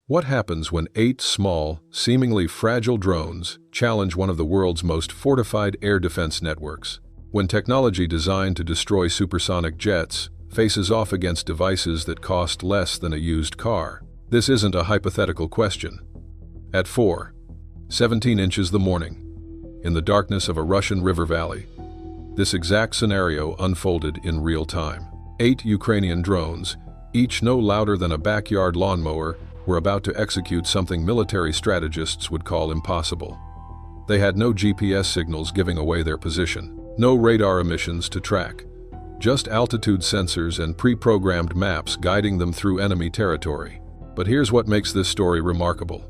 What happens when 8 small, seemingly fragile drones challenge one of the world's most fortified air defense networks? When technology designed to destroy supersonic jets faces off against devices that cost less than a used car? This isn't a hypothetical question. At 4:17 inches the morning, in the darkness of a Russian river valley, this exact scenario unfolded in real time. 8 Ukrainian drones, each no louder than a backyard lawnmower, were about to execute something military strategists would call impossible. They had no GPS signals giving away their position, no radar emissions to track, just altitude sensors and pre-programmed maps guiding them through enemy territory. But here's what makes this story remarkable.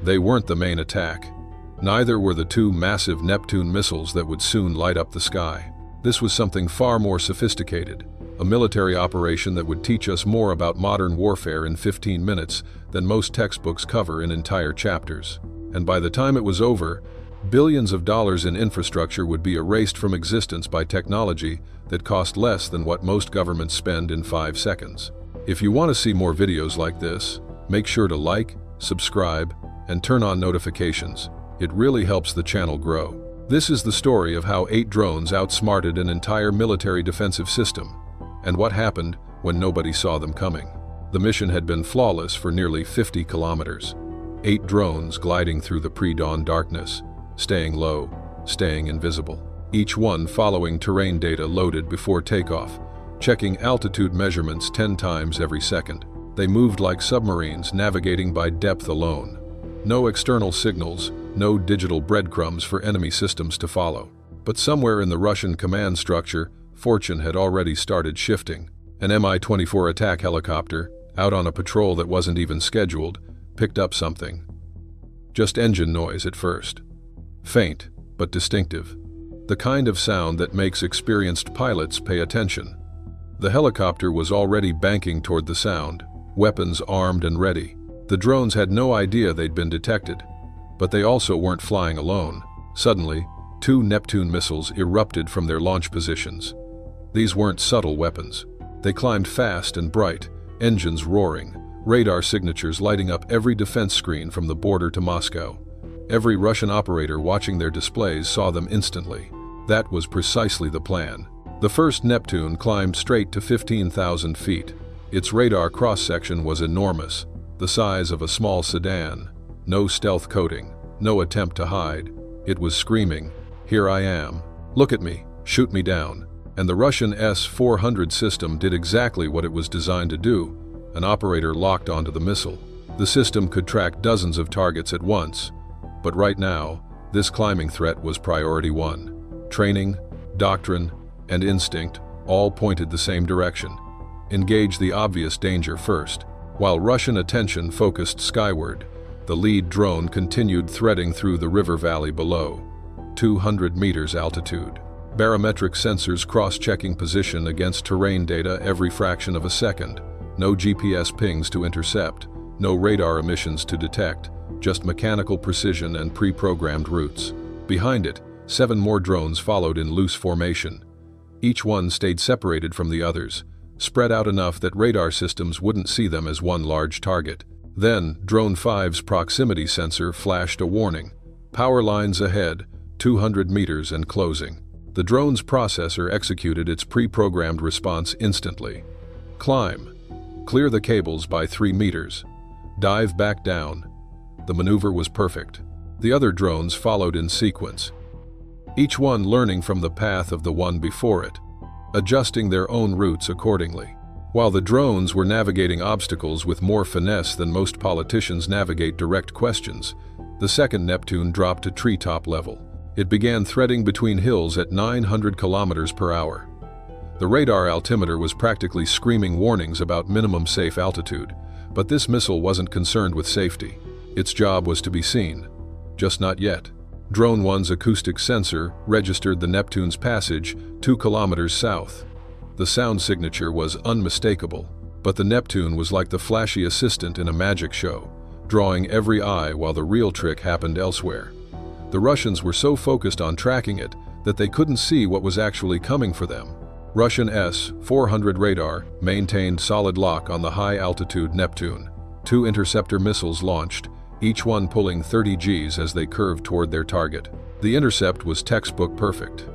They weren't the main attack. Neither were the 2 massive Neptune missiles that would soon light up the sky. This was something far more sophisticated, a military operation that would teach us more about modern warfare in 15 minutes than most textbooks cover in entire chapters. And by the time it was over, billions of dollars in infrastructure would be erased from existence by technology that cost less than what most governments spend in 5 seconds. If you want to see more videos like this, make sure to like, subscribe, and turn on notifications. It really helps the channel grow. This is the story of how 8 drones outsmarted an entire military defensive system, and what happened when nobody saw them coming. The mission had been flawless for nearly 50 kilometers. 8 drones gliding through the pre-dawn darkness, staying low, staying invisible. Each one following terrain data loaded before takeoff, checking altitude measurements 10 times every second. They moved like submarines navigating by depth alone. No external signals, no digital breadcrumbs for enemy systems to follow. But somewhere in the Russian command structure, fortune had already started shifting. An Mi-24 attack helicopter, out on a patrol that wasn't even scheduled, picked up something. Just engine noise at first. Faint, but distinctive. The kind of sound that makes experienced pilots pay attention. The helicopter was already banking toward the sound, weapons armed and ready. The drones had no idea they'd been detected, but they also weren't flying alone. Suddenly, 2 Neptune missiles erupted from their launch positions. These weren't subtle weapons. They climbed fast and bright, engines roaring, radar signatures lighting up every defense screen from the border to Moscow. Every Russian operator watching their displays saw them instantly. That was precisely the plan. The first Neptune climbed straight to 15,000 feet. Its radar cross-section was enormous, the size of a small sedan. No stealth coating, no attempt to hide. It was screaming, "Here I am. Look at me, shoot me down." And the Russian S-400 system did exactly what it was designed to do. An operator locked onto the missile. The system could track dozens of targets at once. But right now, this climbing threat was priority 1. Training, doctrine, and instinct all pointed the same direction. Engage the obvious danger first. While Russian attention focused skyward, the lead drone continued threading through the river valley below, 200 meters altitude. Barometric sensors cross-checking position against terrain data every fraction of a second. No GPS pings to intercept, no radar emissions to detect, just mechanical precision and pre-programmed routes. Behind it, 7 more drones followed in loose formation. Each one stayed separated from the others, spread out enough that radar systems wouldn't see them as one large target. Then, Drone 5's proximity sensor flashed a warning. Power lines ahead, 200 meters and closing. The drone's processor executed its pre-programmed response instantly. Climb. Clear the cables by 3 meters. Dive back down. The maneuver was perfect. The other drones followed in sequence, each one learning from the path of the one before it, adjusting their own routes accordingly. While the drones were navigating obstacles with more finesse than most politicians navigate direct questions, the second Neptune dropped to treetop level. It began threading between hills at 900 kilometers per hour. The radar altimeter was practically screaming warnings about minimum safe altitude, but this missile wasn't concerned with safety. Its job was to be seen, just not yet. Drone 1's acoustic sensor registered the Neptune's passage 2 kilometers south. The sound signature was unmistakable, but the Neptune was like the flashy assistant in a magic show, drawing every eye while the real trick happened elsewhere. The Russians were so focused on tracking it that they couldn't see what was actually coming for them. Russian S-400 radar maintained solid lock on the high-altitude Neptune. 2 interceptor missiles launched, each one pulling 30 Gs as they curved toward their target. The intercept was textbook perfect.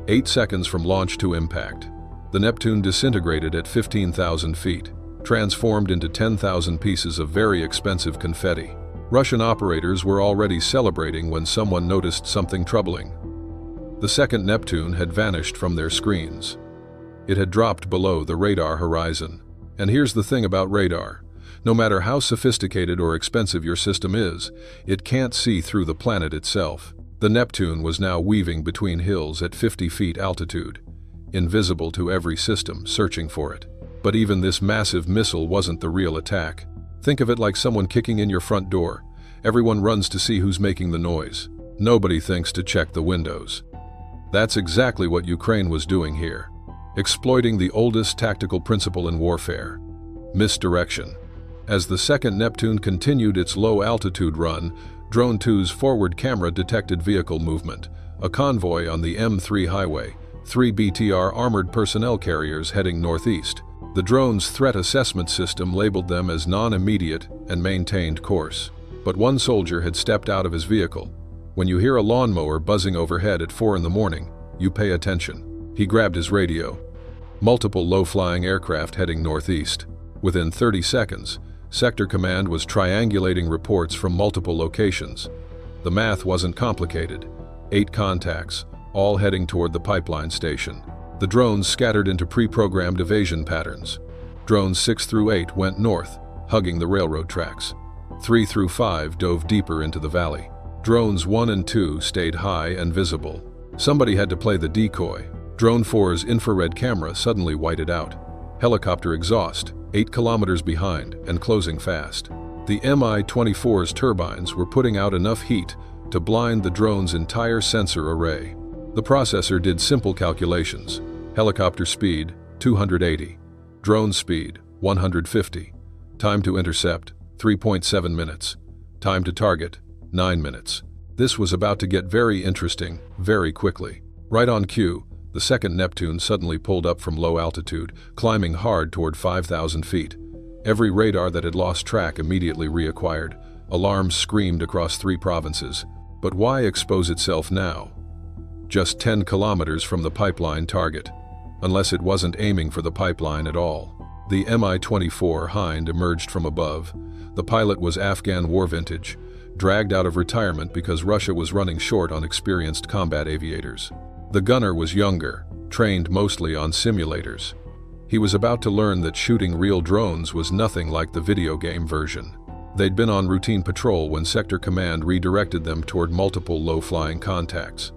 8 seconds from launch to impact. The Neptune disintegrated at 15,000 feet, transformed into 10,000 pieces of very expensive confetti. Russian operators were already celebrating when someone noticed something troubling. The second Neptune had vanished from their screens. It had dropped below the radar horizon. And here's the thing about radar. No matter how sophisticated or expensive your system is, it can't see through the planet itself. The Neptune was now weaving between hills at 50 feet altitude, invisible to every system searching for it. But even this massive missile wasn't the real attack. Think of it like someone kicking in your front door. Everyone runs to see who's making the noise. Nobody thinks to check the windows. That's exactly what Ukraine was doing here, exploiting the oldest tactical principle in warfare: misdirection. As the second Neptune continued its low-altitude run, Drone 2's forward camera detected vehicle movement, a convoy on the M3 highway, 3 BTR armored personnel carriers heading northeast. The drone's threat assessment system labeled them as non-immediate and maintained course. But one soldier had stepped out of his vehicle. When you hear a lawnmower buzzing overhead at 4 in the morning, you pay attention. He grabbed his radio. Multiple low-flying aircraft heading northeast. Within 30 seconds, Sector Command was triangulating reports from multiple locations. The math wasn't complicated. 8 contacts, all heading toward the pipeline station. The drones scattered into pre-programmed evasion patterns. Drones 6 through 8 went north, hugging the railroad tracks. 3 through 5 dove deeper into the valley. Drones 1 and 2 stayed high and visible. Somebody had to play the decoy. Drone 4's infrared camera suddenly whited out. Helicopter exhaust, 8 kilometers behind and closing fast. The Mi-24's turbines were putting out enough heat to blind the drone's entire sensor array. The processor did simple calculations. Helicopter speed, 280. Drone speed, 150. Time to intercept, 3.7 minutes. Time to target, 9 minutes. This was about to get very interesting, very quickly. Right on cue, the second Neptune suddenly pulled up from low altitude, climbing hard toward 5,000 feet. Every radar that had lost track immediately reacquired. Alarms screamed across 3 provinces. But why expose itself now? Just 10 kilometers from the pipeline target, unless it wasn't aiming for the pipeline at all. The Mi-24 Hind emerged from above. The pilot was Afghan war vintage, dragged out of retirement because Russia was running short on experienced combat aviators. The gunner was younger, trained mostly on simulators. He was about to learn that shooting real drones was nothing like the video game version. They'd been on routine patrol when Sector Command redirected them toward multiple low-flying contacts.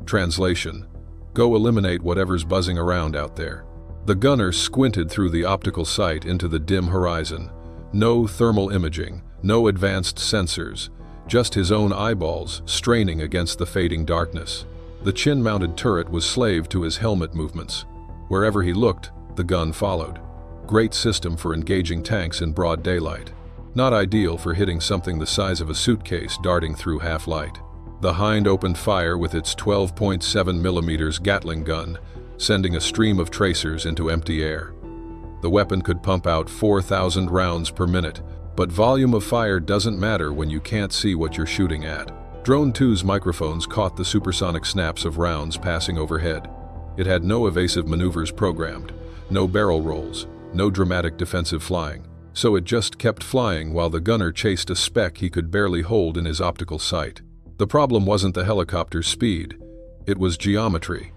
Translation: go eliminate whatever's buzzing around out there. The gunner squinted through the optical sight into the dim horizon. No thermal imaging, no advanced sensors, just his own eyeballs straining against the fading darkness. The chin-mounted turret was slave to his helmet movements. Wherever he looked, the gun followed. Great system for engaging tanks in broad daylight. Not ideal for hitting something the size of a suitcase darting through half-light. The Hind opened fire with its 12.7 millimeters Gatling gun, sending a stream of tracers into empty air. The weapon could pump out 4,000 rounds per minute, but volume of fire doesn't matter when you can't see what you're shooting at. Drone 2's microphones caught the supersonic snaps of rounds passing overhead. It had no evasive maneuvers programmed, no barrel rolls, no dramatic defensive flying. So it just kept flying while the gunner chased a speck he could barely hold in his optical sight. The problem wasn't the helicopter's speed, it was geometry.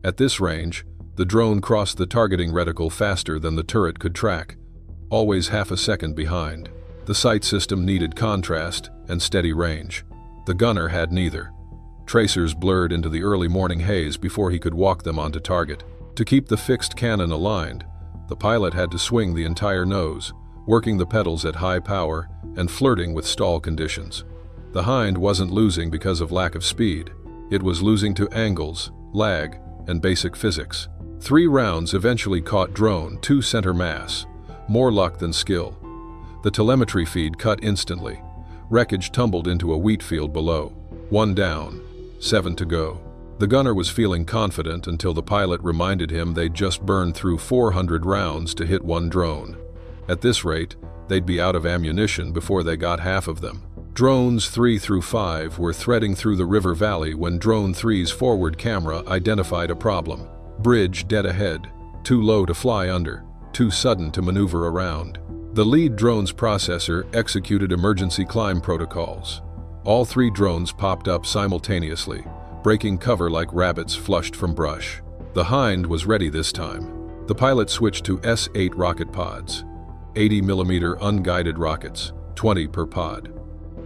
At this range, the drone crossed the targeting reticle faster than the turret could track, always half a second behind. The sight system needed contrast and steady range. The gunner had neither. Tracers blurred into the early morning haze before he could walk them onto target. To keep the fixed cannon aligned, the pilot had to swing the entire nose, working the pedals at high power and flirting with stall conditions. The Hind wasn't losing because of lack of speed. It was losing to angles, lag, and basic physics. 3 rounds eventually caught Drone 2 center mass. More luck than skill. The telemetry feed cut instantly. Wreckage tumbled into a wheat field below. 1 down, 7 to go. The gunner was feeling confident until the pilot reminded him they'd just burned through 400 rounds to hit 1 drone. At this rate, they'd be out of ammunition before they got half of them. Drones 3 through 5 were threading through the river valley when Drone 3's forward camera identified a problem. Bridge dead ahead, too low to fly under, too sudden to maneuver around. The lead drone's processor executed emergency climb protocols. All 3 drones popped up simultaneously, breaking cover like rabbits flushed from brush. The Hind was ready this time. The pilot switched to S-8 rocket pods, 80mm unguided rockets, 20 per pod.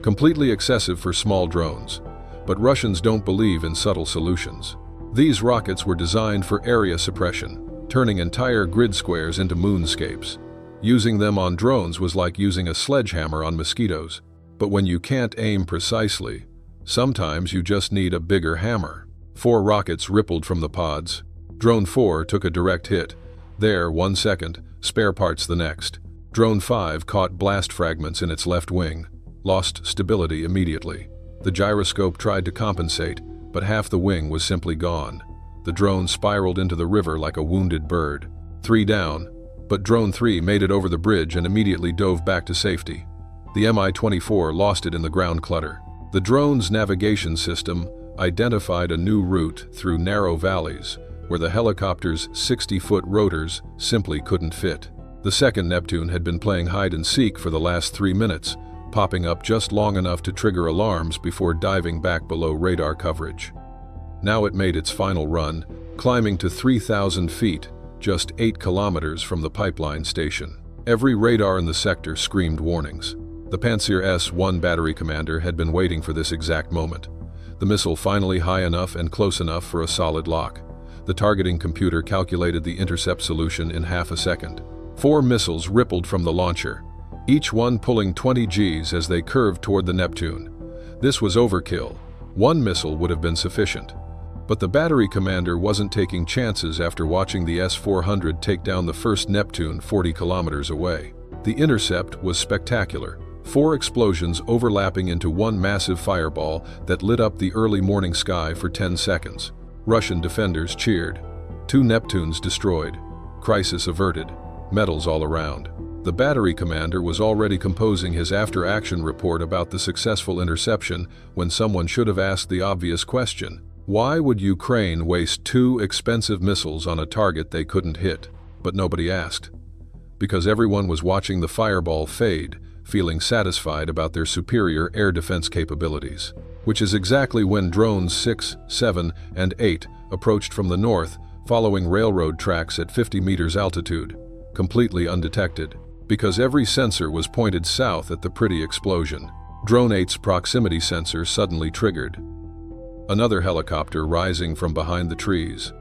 Completely excessive for small drones, but Russians don't believe in subtle solutions. These rockets were designed for area suppression, turning entire grid squares into moonscapes. Using them on drones was like using a sledgehammer on mosquitoes. But when you can't aim precisely, sometimes you just need a bigger hammer. 4 rockets rippled from the pods. Drone 4 took a direct hit. There, 1 second, spare parts the next. Drone 5 caught blast fragments in its left wing, lost stability immediately. The gyroscope tried to compensate, but half the wing was simply gone. The drone spiraled into the river like a wounded bird. 3 down, but Drone 3 made it over the bridge and immediately dove back to safety. The Mi-24 lost it in the ground clutter. The drone's navigation system identified a new route through narrow valleys where the helicopter's 60-foot rotors simply couldn't fit. The second Neptune had been playing hide-and-seek for the last 3 minutes, popping up just long enough to trigger alarms before diving back below radar coverage. Now it made its final run, climbing to 3,000 feet, just 8 kilometers from the pipeline station. Every radar in the sector screamed warnings. The Pantsir S-1 battery commander had been waiting for this exact moment. The missile finally high enough and close enough for a solid lock. The targeting computer calculated the intercept solution in half a second. 4 missiles rippled from the launcher, each one pulling 20 Gs as they curved toward the Neptune. This was overkill. 1 missile would have been sufficient. But the battery commander wasn't taking chances after watching the S-400 take down the first Neptune 40 kilometers away. The intercept was spectacular. 4 explosions overlapping into one massive fireball that lit up the early morning sky for 10 seconds. Russian defenders cheered. 2 Neptunes destroyed. Crisis averted. Medals all around. The battery commander was already composing his after-action report about the successful interception when someone should have asked the obvious question. Why would Ukraine waste 2 expensive missiles on a target they couldn't hit? But nobody asked. Because everyone was watching the fireball fade, feeling satisfied about their superior air defense capabilities. Which is exactly when drones 6, 7, and 8 approached from the north, following railroad tracks at 50 meters altitude, completely undetected, because every sensor was pointed south at the pretty explosion. Drone 8's proximity sensor suddenly triggered. Another helicopter rising from behind the trees,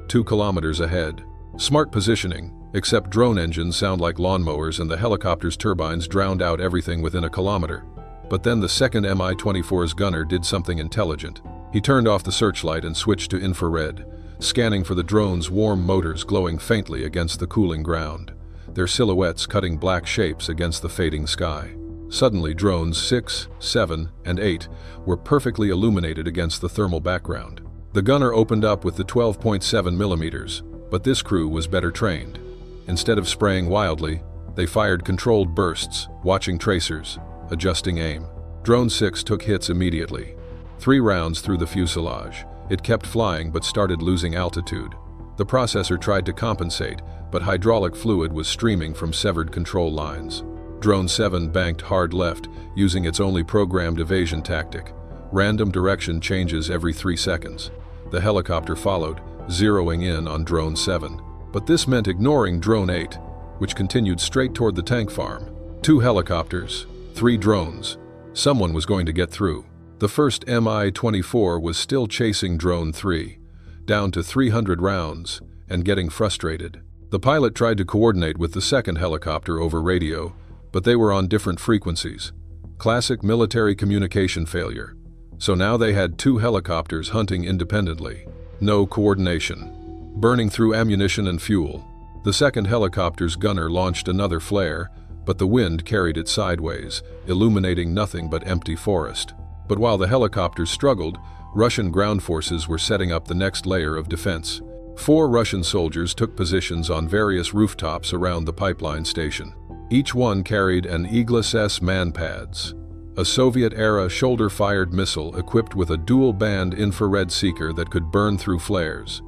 2 kilometers ahead. Smart positioning, except drone engines sound like lawnmowers and the helicopter's turbines drowned out everything within a kilometer. But then the second Mi-24's gunner did something intelligent. He turned off the searchlight and switched to infrared, scanning for the drone's warm motors glowing faintly against the cooling ground, their silhouettes cutting black shapes against the fading sky. Suddenly, drones 6, 7, and 8 were perfectly illuminated against the thermal background. The gunner opened up with the 12.7 millimeters, but this crew was better trained. Instead of spraying wildly, they fired controlled bursts, watching tracers, adjusting aim. Drone 6 took hits immediately. 3 rounds through the fuselage. It kept flying but started losing altitude. The processor tried to compensate, but hydraulic fluid was streaming from severed control lines. Drone 7 banked hard left, using its only programmed evasion tactic. Random direction changes every 3 seconds. The helicopter followed, zeroing in on Drone 7. But this meant ignoring Drone 8, which continued straight toward the tank farm. 2 helicopters, 3 drones. Someone was going to get through. The first Mi-24 was still chasing Drone 3, down to 300 rounds, and getting frustrated. The pilot tried to coordinate with the second helicopter over radio, but they were on different frequencies. Classic military communication failure. So now they had 2 helicopters hunting independently. No coordination. Burning through ammunition and fuel. The second helicopter's gunner launched another flare, but the wind carried it sideways, illuminating nothing but empty forest. But while the helicopters struggled, Russian ground forces were setting up the next layer of defense. 4 Russian soldiers took positions on various rooftops around the pipeline station. Each one carried an Iglis-S manpads, a Soviet-era shoulder-fired missile equipped with a dual-band infrared seeker that could burn through flares.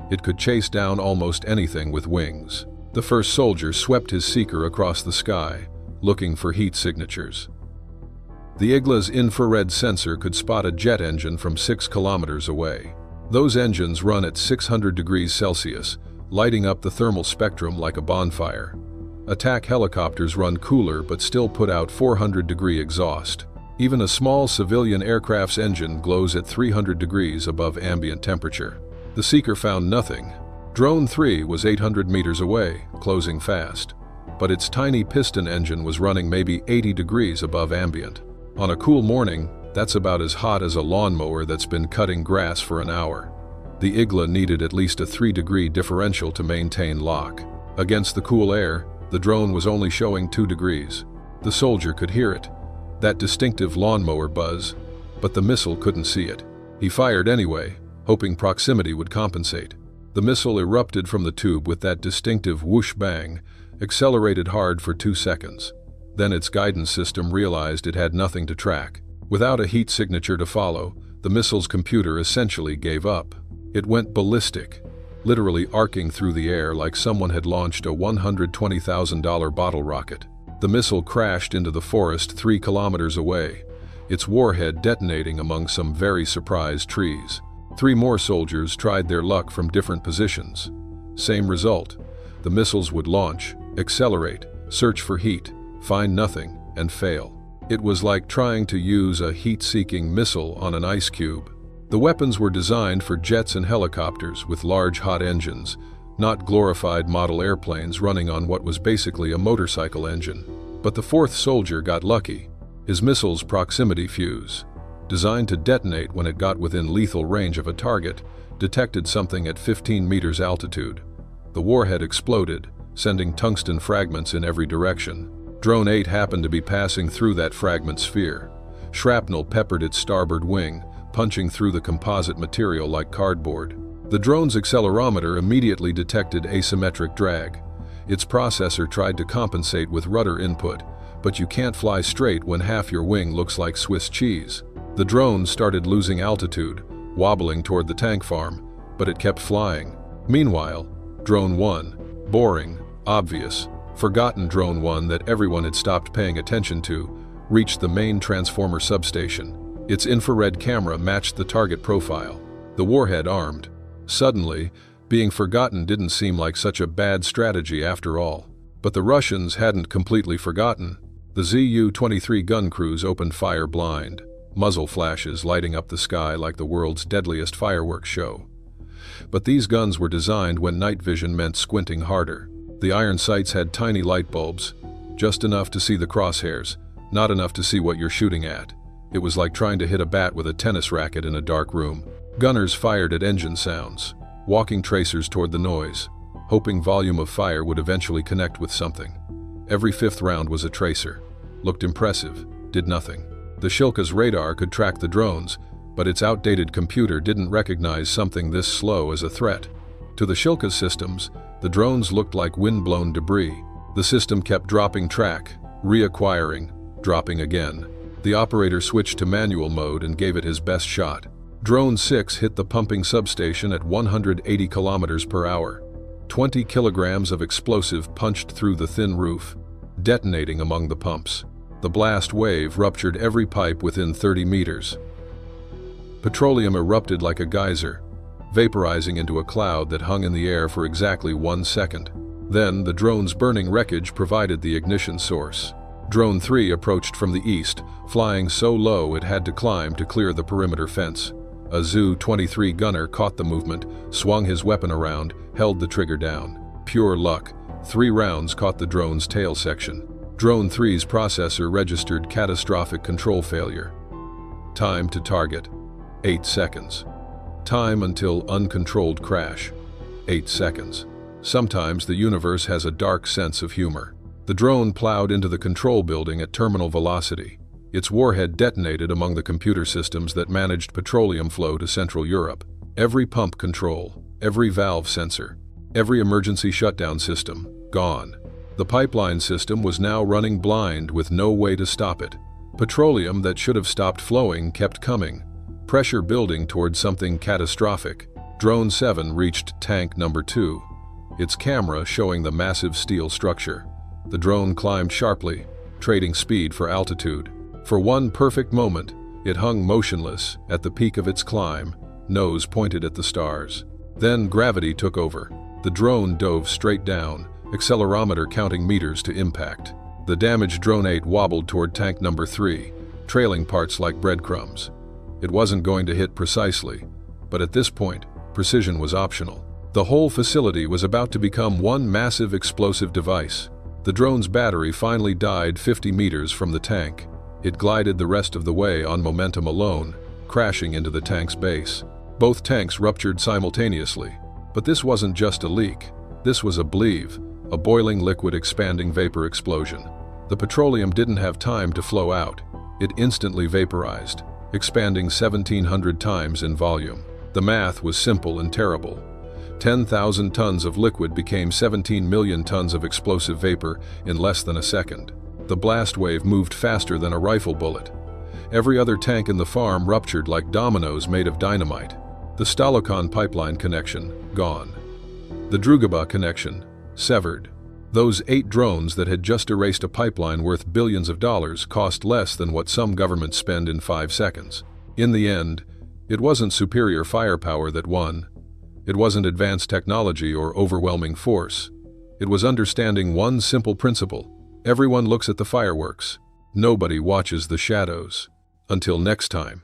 It could chase down almost anything with wings. The first soldier swept his seeker across the sky, looking for heat signatures. The Igla's infrared sensor could spot a jet engine from 6 kilometers away. Those engines run at 600 degrees Celsius, lighting up the thermal spectrum like a bonfire. Attack helicopters run cooler but still put out 400-degree exhaust. Even a small civilian aircraft's engine glows at 300 degrees above ambient temperature. The seeker found nothing. Drone 3 was 800 meters away, closing fast. But its tiny piston engine was running maybe 80 degrees above ambient. On a cool morning, that's about as hot as a lawnmower that's been cutting grass for an hour. The Igla needed at least a 3-degree differential to maintain lock. Against the cool air, the drone was only showing 2 degrees. The soldier could hear it, that distinctive lawnmower buzz, but the missile couldn't see it. He fired anyway, hoping proximity would compensate. The missile erupted from the tube with that distinctive whoosh bang, accelerated hard for 2 seconds. Then its guidance system realized it had nothing to track. Without a heat signature to follow, the missile's computer essentially gave up. It went ballistic, literally arcing through the air like someone had launched a $120,000 bottle rocket. The missile crashed into the forest 3 kilometers away, its warhead detonating among some very surprised trees. 3 more soldiers tried their luck from different positions. Same result. The missiles would launch, accelerate, search for heat, find nothing, and fail. It was like trying to use a heat-seeking missile on an ice cube. The weapons were designed for jets and helicopters with large hot engines, not glorified model airplanes running on what was basically a motorcycle engine. But the 4th soldier got lucky. His missile's proximity fuse, designed to detonate when it got within lethal range of a target, detected something at 15 meters altitude. The warhead exploded, sending tungsten fragments in every direction. Drone 8 happened to be passing through that fragment sphere. Shrapnel peppered its starboard wing, punching through the composite material like cardboard. The drone's accelerometer immediately detected asymmetric drag. Its processor tried to compensate with rudder input, but you can't fly straight when half your wing looks like Swiss cheese. The drone started losing altitude, wobbling toward the tank farm, but it kept flying. Meanwhile, Drone 1, boring, obvious, forgotten Drone 1 that everyone had stopped paying attention to, reached the main transformer substation. Its infrared camera matched the target profile. The warhead armed. Suddenly, being forgotten didn't seem like such a bad strategy after all. But the Russians hadn't completely forgotten. The Zu-23 gun crews opened fire blind, muzzle flashes lighting up the sky like the world's deadliest fireworks show. But these guns were designed when night vision meant squinting harder. The iron sights had tiny light bulbs, just enough to see the crosshairs, not enough to see what you're shooting at. It was like trying to hit a bat with a tennis racket in a dark room. Gunners fired at engine sounds, walking tracers toward the noise, hoping volume of fire would eventually connect with something. Every 5th round was a tracer. Looked impressive, did nothing. The Shilka's radar could track the drones, but its outdated computer didn't recognize something this slow as a threat. To the Shilka's systems, the drones looked like wind-blown debris. The system kept dropping track, reacquiring, dropping again. The operator switched to manual mode and gave it his best shot. Drone 6 hit the pumping substation at 180 kilometers per hour. 20 kilograms of explosive punched through the thin roof, detonating among the pumps. The blast wave ruptured every pipe within 30 meters. Petroleum erupted like a geyser, vaporizing into a cloud that hung in the air for exactly 1 second. Then, the drone's burning wreckage provided the ignition source. Drone 3 approached from the east, flying so low it had to climb to clear the perimeter fence. A Zu-23 gunner caught the movement, swung his weapon around, held the trigger down. Pure luck. 3 rounds caught the drone's tail section. Drone 3's processor registered catastrophic control failure. Time to target, 8 seconds. Time until uncontrolled crash, 8 seconds. Sometimes the universe has a dark sense of humor. The drone plowed into the control building at terminal velocity. Its warhead detonated among the computer systems that managed petroleum flow to Central Europe. Every pump control, every valve sensor, every emergency shutdown system, gone. The pipeline system was now running blind with no way to stop it. Petroleum that should have stopped flowing kept coming, pressure building toward something catastrophic. Drone 7 reached tank number 2, its camera showing the massive steel structure. The drone climbed sharply, trading speed for altitude. For one perfect moment, it hung motionless at the peak of its climb, nose pointed at the stars. Then gravity took over. The drone dove straight down, accelerometer counting meters to impact. The damaged Drone 8 wobbled toward tank number 3, trailing parts like breadcrumbs. It wasn't going to hit precisely, but at this point, precision was optional. The whole facility was about to become one massive explosive device. The drone's battery finally died 50 meters from the tank. It glided the rest of the way on momentum alone, crashing into the tank's base. Both tanks ruptured simultaneously. But this wasn't just a leak. This was a bleave, a boiling liquid expanding vapor explosion. The petroleum didn't have time to flow out. It instantly vaporized, expanding 1,700 times in volume. The math was simple and terrible. 10,000 tons of liquid became 17 million tons of explosive vapor in less than a second. The blast wave moved faster than a rifle bullet. Every other tank in the farm ruptured like dominoes made of dynamite. The Stalokan pipeline connection, gone. The Drugaba connection, severed. Those 8 drones that had just erased a pipeline worth billions of dollars cost less than what some governments spend in 5 seconds. In the end, it wasn't superior firepower that won. It wasn't advanced technology or overwhelming force. It was understanding one simple principle. Everyone looks at the fireworks. Nobody watches the shadows. Until next time.